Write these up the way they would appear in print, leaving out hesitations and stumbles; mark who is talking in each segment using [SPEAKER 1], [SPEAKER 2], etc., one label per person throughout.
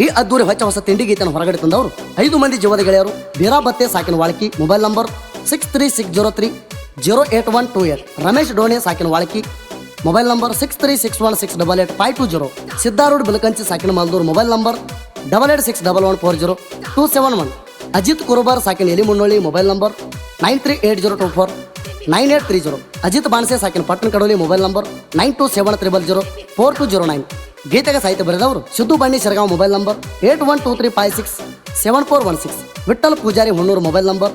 [SPEAKER 1] ಈ ಅದ್ದೂರಿ ಹೊಸ ತಿಂಡಿ ಗೀತೆಯನ್ನು ಹೊರಗಡೆ ತಂದವರು 5 ಮಂದಿ ಜೀವದ ಗೆಳೆಯರು ಬೀರಾಬತ್ತೆ ಸಾಕಿನ ವಾಳಕಿ. Mobile number 6360308128. ರಮೇಶ್ ಡೋಣೆ ಸಾಕಿನ ವಾಳಕಿ. Mobile number 6361688520. ಸಿದ್ದಾರೂಢ ಬಿಲಕಂಚಿ ಸಾಕಿನ ಮಲ್ದೂರು. Mobile number 8861140271. ಅಜಿತ್ ಕುರುಬಾರ್ ಸಾಕಿನ ಎಲಿ ಮುನ್ನೋಳಿ. Mobile number 9380249830. ಅಜಿತ್ ಬಾಣಸೆ ಸಾಕಿನ ಪಟ್ಟಣ ಕಡೋಲಿ. Mobile number 9270004209. ಗೀತೆಗೆ ಸಾಹಿತ್ಯ ಬರೆದವರು Siddu Banni Shirgaon. Mobile number 8123567416. Vithal Pujari Hunnur. Mobile number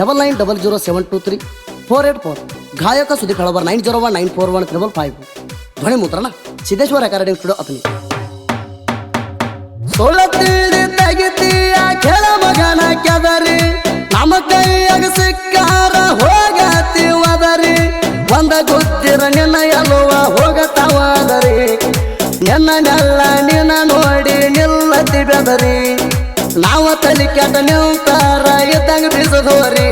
[SPEAKER 1] 9900723484. ಗಾಯಕ ಸುದೀಪ್ ಹಳಬರ್ 90194155. ಧ್ವನಿ ಮುದ್ರಣ ಸಿದ್ದೇಶ್ವರ ರೆಕಾರ್ಡಿಂಗ್ ಸ್ಟುಡಿಯೋ ಅತನಿ. ಸೋಳ ತಿಳಿ ತೆಗಿತೀಯ ಕೆಳ ಮಗನ ಕೆದರಿ, ನಮ್ಮ ಕೈಯಾಗ ಸಿಕ್ಕಾರ ಹೋಗತಿ ಒದರಿ. ಒಂದ ಗೊತ್ತಿರ ನಿನ್ನ ಎಲ್ಲುವ ಹೋಗತಾವಾದರಿ, ನಿನ್ನೆಲ್ಲ ನಿನ್ನ ನೋಡಿ ನಿಲ್ಲತಿ ಬೆದರಿ. ನಾವ ತಲಿ ಕೆಟ್ಟ ನಿಂತಾರ ಇದ್ದಂಗ ಬೀಸದೋರಿ,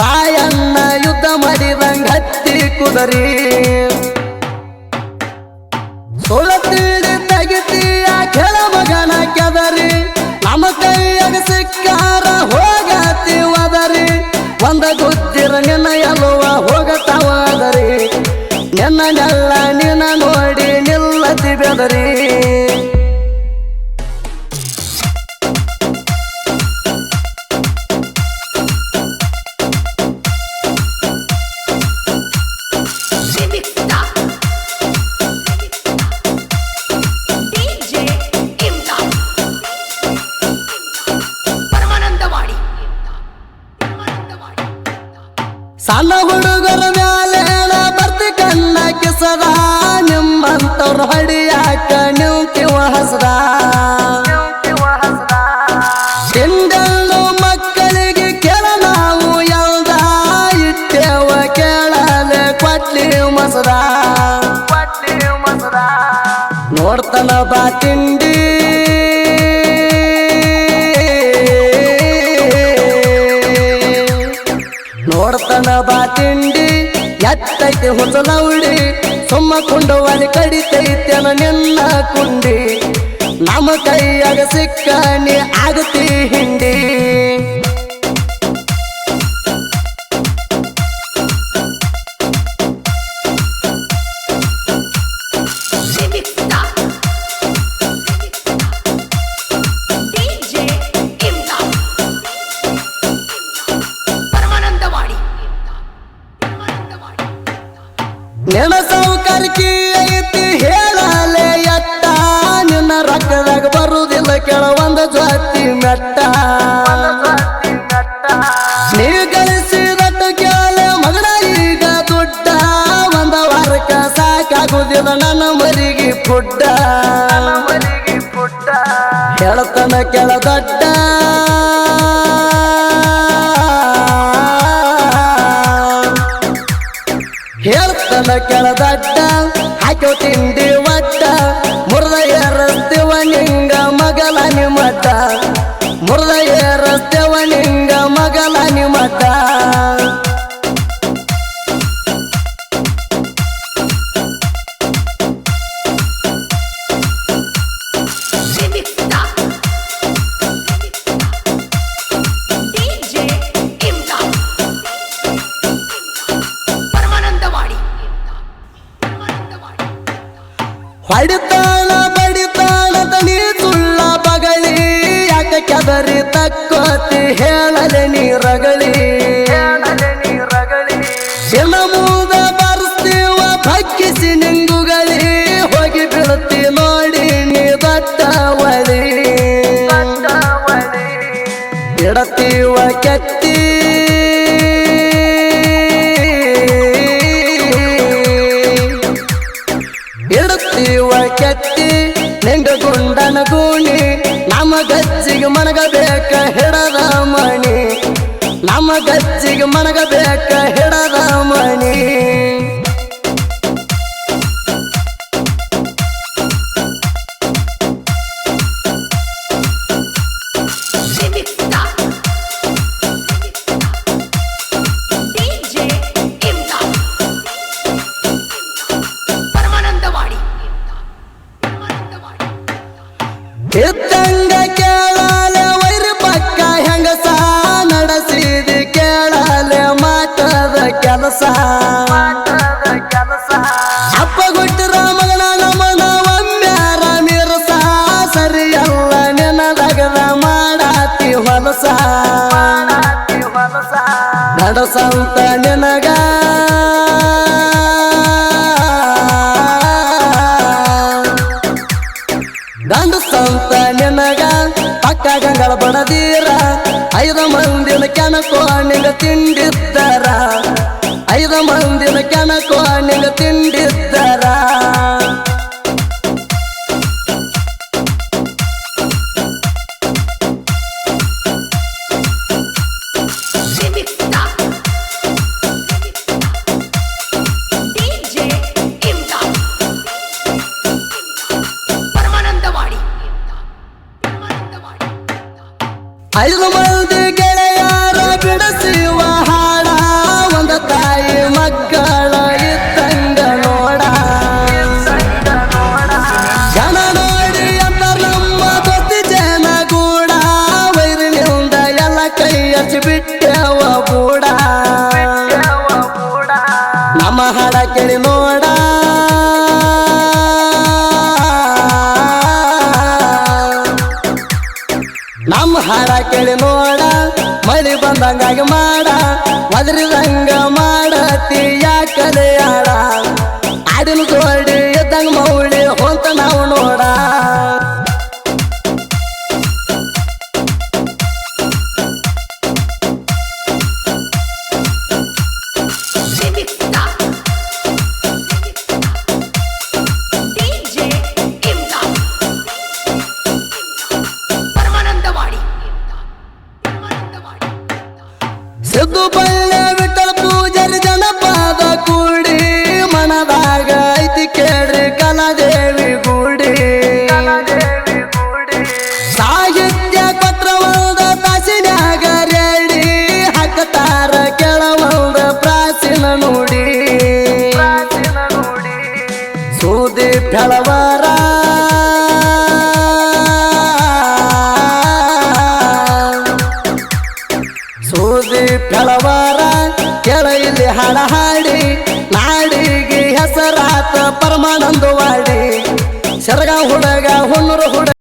[SPEAKER 1] ರಾಯಣ್ಣ ಯುದ್ಧ ಮಾಡಿದಂಗ ಹತ್ತಿ ಕುದರಿ. ಸೋಳ ತಿಳಿ ತೆಗಿತೀಯ ಕೆಳ ಮಗನ ಕೆದರಿ, ನಮ್ಮ ಕೈಯಾಗ ಸಿಕ್ಕಾರ ಹೋಗತಿ ಒದರಿ. ಒಂದ ಗೊತ್ತಿರ ನಿನ್ನ ಎಲ್ಲುವ ಹೋಗತಾವಾದರಿ, ನಿನ್ನೆಲ್ಲ ನಿನ್ನ ನೋಡಿ ನಿಲ್ಲತಿ ಬೆದರಿ. ಸಣ್ಣ ಹುಡುಗರ ಮ್ಯಾಲೆ ಬರ್ತಿ ಕಣ್ಣ ಕಿಸದ, ನಿಮ್ಮಂತವ್ರ ಹಡಿಯಾಕ ನಿಂತಿವ ಹಸದ. ತಿಂಡೆಲ್ಲು ಮಕ್ಕಳಿಗೆ ಕೆಲ ನಾವು ಎಲ್ದ, ಇಟ್ಟೇವ ಕೇಳಲೆ ಕೊಟ್ಲಿ ಮಸದ. ನೋಡ್ತನ ಬಾ ತಿಂಡಿ ನೋಡ್ತನ ಬಾ ತಿಂಡಿ, ಎತ್ತೈತಿ ಹುಸಲೌಡಿ. ಸುಮ್ಮ ಕುಂಡವಲ್ಲಿ ಕಡಿತೈತೆನ ನಿನ್ನ ಕುಂಡಿ, ನಮ್ಮ ಕೈಯಾಗ ಸಿಕ್ಕ ನೀ ಆಗತಿ ಹಿಂಡಿ. ನಿನ್ನ ಸೌಕರ್ಕಿ ಐತಿ ಹೇಳಲೆ ಎಟ್ಟ, ನಿನ್ನ ರೊಕ್ಕದಾಗ ಬರುವುದಿಲ್ಲ ಕೆಲವೊಂದು ಜಾತಿ ಮೆಟ್ಟ. ನೀ ಗಳಿಸಿದಟ್ಟು ಕೇಳ ಮಗನ ಈಗ ದುಡ್ಡ, ಒಂದ ವಾರಕ್ಕ ಸಾಕಾಗುದಿಲ್ಲ ನನ್ನ ಮರಿಗೆ ಪುಡ್ಡ. ಹೇಳ್ತನ ಕೆಳ ದೊಡ್ಡ ಹೇಳ್ತನ ಕೆಳದಡ್ಡ, ಹಾಕೋ ತಿಂಡಿ ಒಟ್ಟ. ಮುರ್ದ ಏರಸ್ತೇವ ನಿಂಗ ಮಗಲ ನಿಮಟ, ಮುರ್ದ ಏರಸ್ತೇವ ನಿಂಗ ಮಗಲ ನಿಮಟ. ಹೊಡಿತಾಳ ಬಡಿತಾಳ ನೀ ಸುಳ್ಳ ಬಗಳಿ, ಯಾಕ ಕೆದರಿ ತಕ್ಕೋತಿ ಹೇಳಲೆ ನೀ ರಗಳಿ. ದಿನ ಮೂದ ಬರ್ಸ್ತೀವ ಭಕ್ಕಿಸಿ ನಿಂಗುಗಳಿ, ಹೋಗಿ ಬೀಳ್ತಿ ನೋಡಿ ನೀ ದೊಡ್ಡ ಒಳಿ. ಇಡತೀವ ಕೆತ್ತಿ ಇಡುತ್ತೀವ ಕೆತ್ತಿ ನಿಂಗ ಗುಂಡನ ಗೂಣಿ. ನಮ್ಮ ಗಜ್ಜಿಗೆ ಮಣಗಬೇಕ ಹಿಡದ ಮಣಿ, ನಮ್ಮ ಗಜ್ಜಿಗೆ ಮಣಗಬೇಕ ಹಿಡದ ಮಣಿ. ಇದ್ದಂಗ ಕೇಳಲೆ ವೈರಿ ಪಕ್ಕ ಹೆಂಗಸ ನಡೆಸಿದ ಕೇಳಲೆ ಮಾತದ ಕೆಲಸ ಅಪ್ಪ ಗುಟ್ಟಿರ ಮಗನ ನಮನ ಒಮ್ಮ್ಯಾರ ಮಿರಸ ಸರಿಯಲ್ಲ ನೆನದಗದ ಮಾಡಾತಿ ಹೊಲಸ ನಡೆಸಂತ ನಿನಗ ದಂಡಸಂತ ನಿನಗ ಪಕ್ಕ ಗಂಗಳ ಬಡದೀರ 5 ಮಂದಿನ ಕೆನಕೋ ನಿಂಗ ತಿಂಡಿದ್ದರ 5 ಮಂದಿನ ಕೆನಕೋ ನಿಂಗ ತಿಂಡಿದ್ದರ ಐದು ಮಂದಿ ಗೆಳೆಯರ ಬಿಡಿಸುವ ಹಾಡ ಒಂದ ತಾಯಿ ಮಕ್ಕಳ ಇದ್ದಂಗ ನೋಡ ಜನ ನೋಡಿ ಅಂತ ನಮ್ಮ ದೊಡ್ಡಿ ಜನ ಗೂಡ ವೈರಿನಿಂದ ಎಲ್ಲ ಕೈ ಹಚ್ಚಿ ಬಿಟ್ಟೆವ ಬೂಡ ನಮ್ಮ ಹಾಡ ಕೇಳಿ ನೋಡ ನಮ್ಮ ಹಾಡ ಕೇಳಿ ನೋಡ ಮಳಿ ಬಂದಂಗಾಗಿ ಮಾಡ ಒದರಿದಂಗ ಮಾಡತಿ ಯಾಕಲೆ ಆಡ ಆಡಿನ ಜೋಡಿ ಇದ್ದಂಗ ಮೌಳಿ ಹೊಂತ ನಾವು ನೋಡ ಸಿದ್ದು ಬಳ್ಳೆ ವಿಠಲ ಪೂಜಾರಿ ಜನಪದ ಕೂಡಿ ಮನದಾಗ ಐತಿ ಕೇಳ್ರಿ ಕಲಾದೇವಿ ಗೂಡಿ ಸಾಹಿತ್ಯ ಕೊಟ್ರವಲ್ದ ತಾಸಿನ್ಯಾಗ ರೇಡಿ ಹಾಕತಾರ ಕೆಳವಲ್ದ ಪ್ರಾಚೀನ ನುಡಿ ಸೂದಿ ಫೆಳವರ ಸೂದಿ ಫೆಳವರ ಕೆಳ ಇಲ್ಲಿ ಹಾಡ ಹಾಡಿ ನಾಡಿಗೆ ಹೆಸರಾತ ಪರಮಾನಂದವಾಡಿ ಸರಗ ಹುಡುಗ ಹುಣ್ಣೂರು ಹುಡುಗ